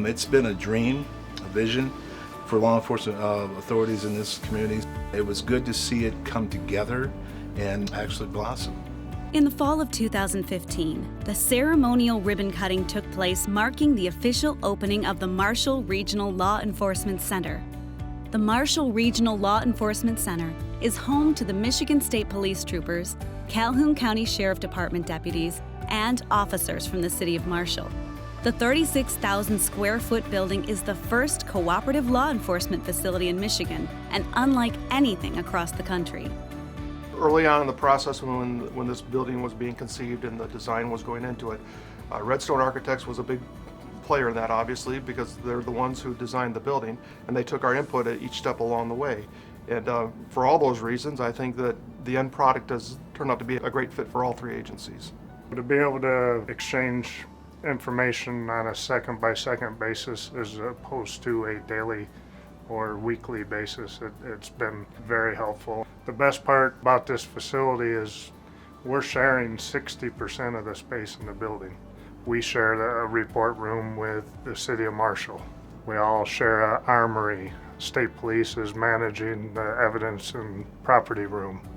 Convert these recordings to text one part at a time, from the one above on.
It's been a dream, a vision for law enforcement authorities in this community. It was good to see it come together and actually blossom. In the fall of 2015, the ceremonial ribbon cutting took place, marking the official opening of the Marshall Regional Law Enforcement Center. The Marshall Regional Law Enforcement Center is home to the Michigan State Police Troopers, Calhoun County Sheriff Department deputies, and officers from the city of Marshall. The 36,000 square foot building is the first cooperative law enforcement facility in Michigan and unlike anything across the country. Early on in the process, when this building was being conceived and the design was going into it, Redstone Architects was a big player in that, obviously, because they're the ones who designed the building, and they took our input at each step along the way. And for all those reasons, I think that the end product has turned out to be a great fit for all three agencies. To be able to exchange information on a second-by-second basis as opposed to a daily or weekly basis, it's been very helpful. The best part about this facility is we're sharing 60% of the space in the building. We share a report room with the city of Marshall. We all share an armory. State Police is managing the evidence and property room.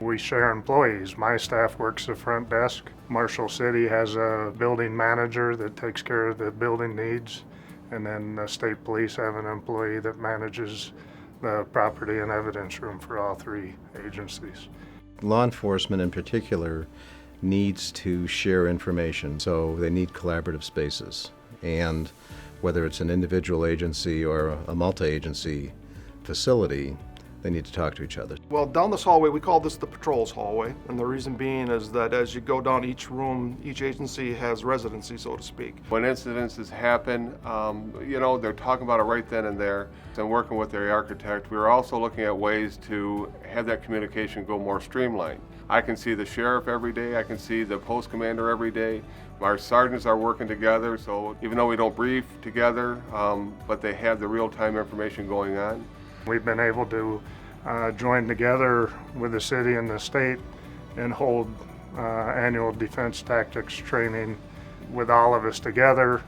We share employees. My staff works the front desk. Marshall City has a building manager that takes care of the building needs. And then the State Police have an employee that manages the property and evidence room for all three agencies. Law enforcement in particular needs to share information, so they need collaborative spaces. And whether it's an individual agency or a multi-agency facility, they need to talk to each other. Well, down this hallway, we call this the patrols hallway, and the reason being is that as you go down each room, each agency has residency, so to speak. When incidences happen, they're talking about it right then and there. And working with the architect, we were also looking at ways to have that communication go more streamlined. I can see the sheriff every day, I can see the post commander every day. Our sergeants are working together, so even though we don't brief together, but they have the real-time information going on. We've been able to join together with the city and the state and hold annual defense tactics training with all of us together.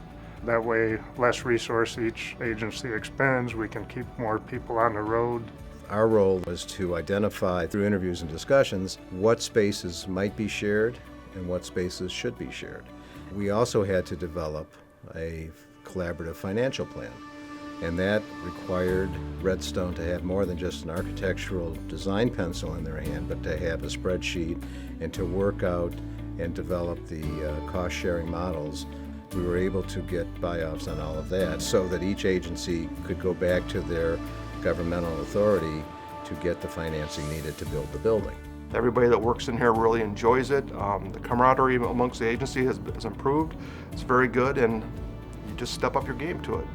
That way, less resource each agency expends, we can keep more people on the road. Our role was to identify through interviews and discussions what spaces might be shared and what spaces should be shared. We also had to develop a collaborative financial plan. And that required Redstone to have more than just an architectural design pencil in their hand, but to have a spreadsheet and to work out and develop the cost-sharing models. We were able to get buy-offs on all of that so that each agency could go back to their governmental authority to get the financing needed to build the building. Everybody that works in here really enjoys it. The camaraderie amongst the agency has improved. It's very good, and you just step up your game to it.